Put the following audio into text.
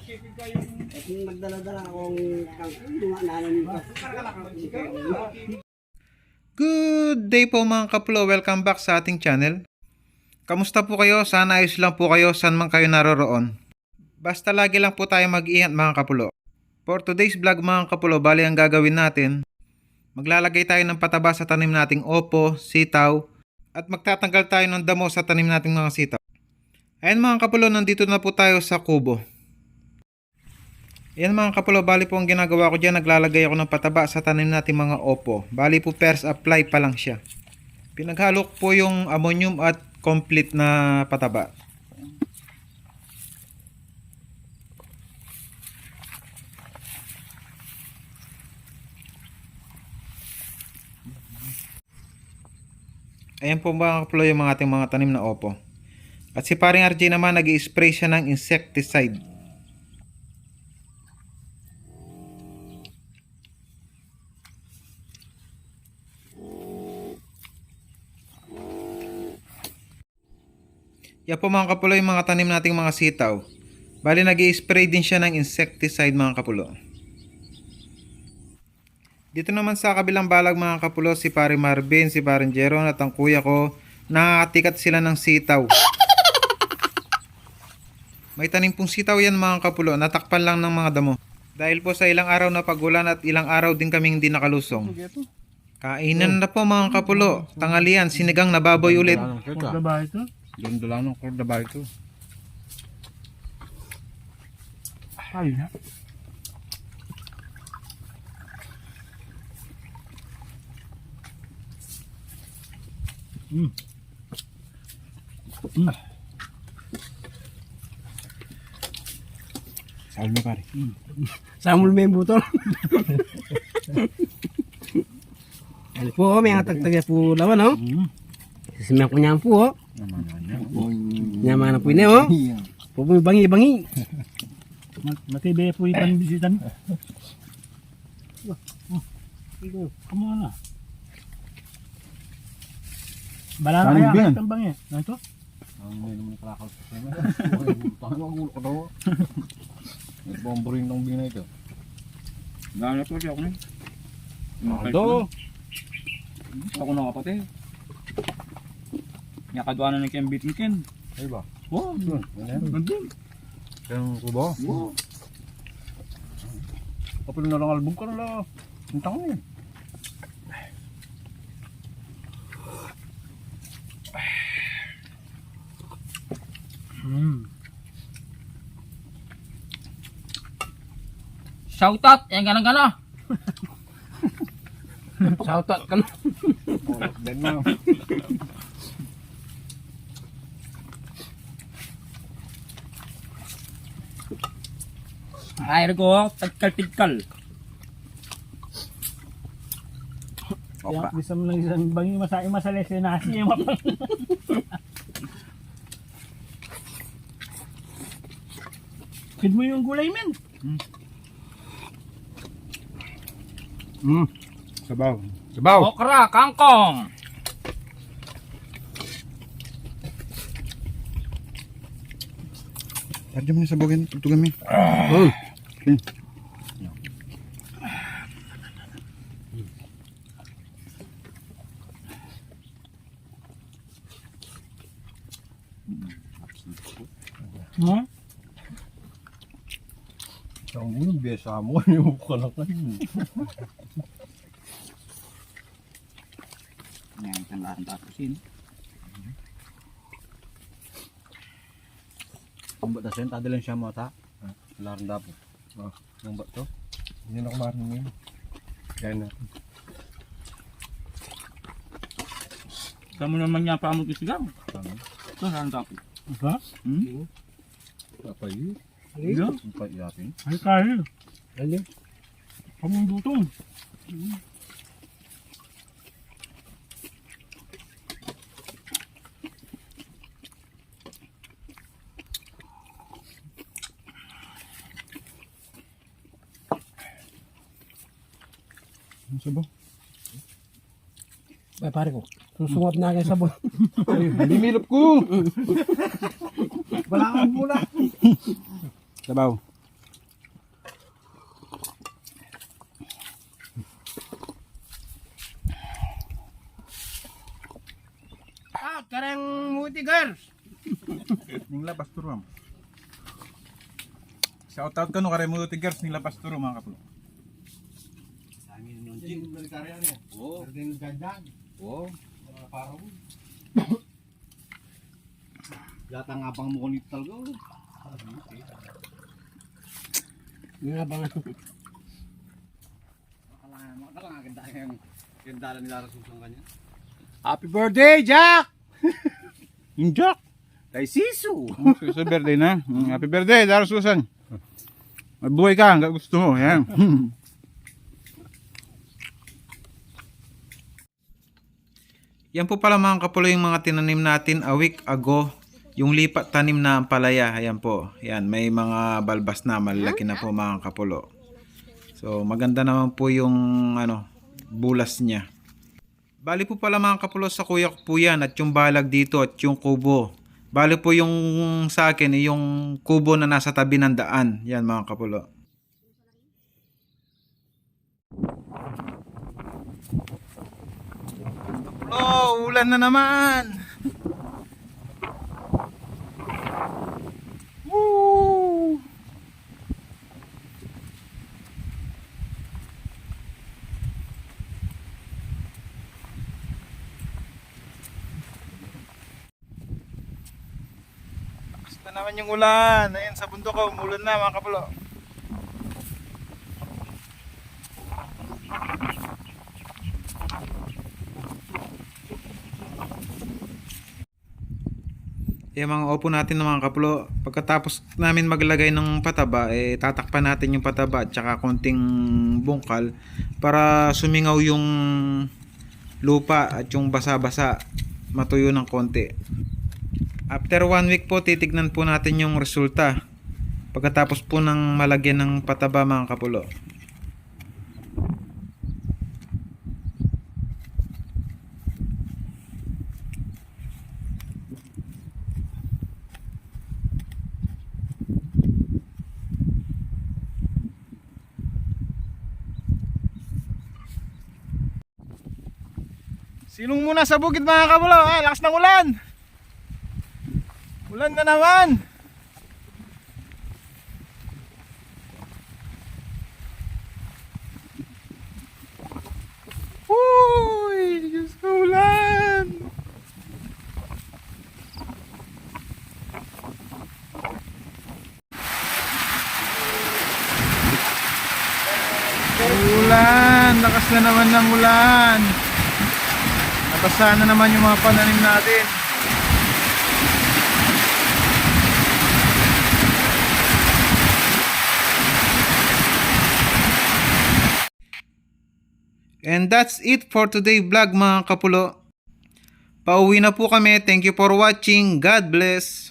Kung nagdala-dala akong nanan Good day po mga kapulo, welcome back sa ating channel. Kamusta po kayo? Sana ayos lang po kayo saan man kayo naroroon. Basta lagi lang po tayo mag-iingat mga kapulo. For today's vlog mga kapulo, bali ang gagawin natin, maglalagay tayo ng pataba sa tanim nating opo, sitaw, at magtatanggal tayo ng damo sa tanim nating mga sitaw. Ayan mga kapulo, nandito na po tayo sa kubo. Ayan mga kapulo, bali po ang ginagawa ko dyan, naglalagay ako ng pataba sa tanim nating mga opo. Bali po first apply pa lang siya. Pinaghalo ko po yung ammonium at complete na pataba. Ayan po mga kapulo yung mga ating mga tanim na opo. At si paring RJ naman nag-i-spray siya ng insecticide. Yan po mga kapulo yung mga tanim nating mga sitaw. Bali nag-i-spray din siya ng insecticide mga kapulo. Dito naman sa kabilang balag mga kapulo, si Pare Marvin, si Paring Jeron at ang kuya ko, nakatikat sila ng sitaw. May tanim pong sitaw yan mga kapulo, natakpan lang ng mga damo. Dahil po sa ilang araw na pagulan at ilang araw din kaming hindi nakalusong. Kainan na po mga kapulo, tanghalian, sinigang na baboy ulit. Ganda lang ng Cordaba ito. Ay na. Saan mo pare? Samul may butol. Ano po, may tagtagya po lawan, no? Sisimyan ko niyan po, oh. Nyaman na po yun, oh. Po mo bangi-bangi. Matibay po yung panbisitan. Kamu na. Bala na kaya ang bangi. Ano ito? Ang may naman kalakaw sa sema. Tangan magulo ko daw. Nagbombring ng bina ito. Gano'n po siya ako na. Ito. Ako na kapatid. Nyakaduan na ng kembitin ken. Ay ba? Oo. Nandun. Yung kubo? Oo. Kapag na lang album ka na lang. Ang tango eh. Shoutout! Yan gana-gana! Shoutout ka na. Den mo. Ay, ko, tagkal-tigkal. Opa. Bisa mo lang isang bangi masalese na siya mapang. Feed mo yung gulay men. Sabaw. Okra, kangkong. Pwede mo yung sabawin, tutugan mo. Ang bunong biyasa mo, yung mukha lang kayo. Yan, tandahan tapusin. Ang ba't nasin, tadi lang siya mata. Laran dapo. Ang ba't to? Hindi na kumarin mo yun. Kaya natin. Saan mo naman niya pa mo kisigaw? Ito, saan tapos? Ha? Kapay. Iya? Kapay yatin. Ay kaya. Ay. Kamong dutong. Ang sabaw. Ay, pare ko. Susungot na kayo sabon. Limilop ko. Wala kang bula. Sabaw. Karang mutigar. Ning lapas turom. Shout out ka no kare mo tigers ning lapas turom mga kapulo. Yata nga bang mo nito talaga. Nga ba nga? Ganda nila susong kanya. Happy birthday, Jack! Yung Jack. Kay Sisu. Sa birthday na. Happy birthday, Dara Susan. Mabuhay ka, hanggang gusto mo. Yan. Yan po pala mga kapulo yung mga tinanim natin a week ago. Yung lipat tanim na ampalaya. Ayan po. Yan, may mga balbas na. Malalaki na po mga kapulo. So maganda naman po yung bulas niya. Bali po pala mga kapulo sa kuya ko po yan. At yung balag dito at yung kubo. Bali po yung sa akin yung kubo na nasa tabi ng daan. Yan mga kapulo. Oh, ulan na naman. Woo! Lakas na naman yung ulan. Ayan sa bundok ko, umulan na mga kapulo. Yung mga opo natin ng mga kapulo, pagkatapos namin maglagay ng pataba, tatakpan natin yung pataba at saka konting bungkal para sumingaw yung lupa at yung basa-basa matuyo ng konti. After 1 week po, titignan po natin yung resulta pagkatapos po ng malagyan ng pataba mga kapulo. Silong muna sa bukid mga kapulo. Ay, lakas ng ulan. Ulan na naman. Uy, Diyos ko ulan. Ulan, lakas na naman ng ulan. Nabasa na naman yung mga pananim natin. And that's it for today vlog mga kapulo. Pauwi na po kami. Thank you for watching. God bless.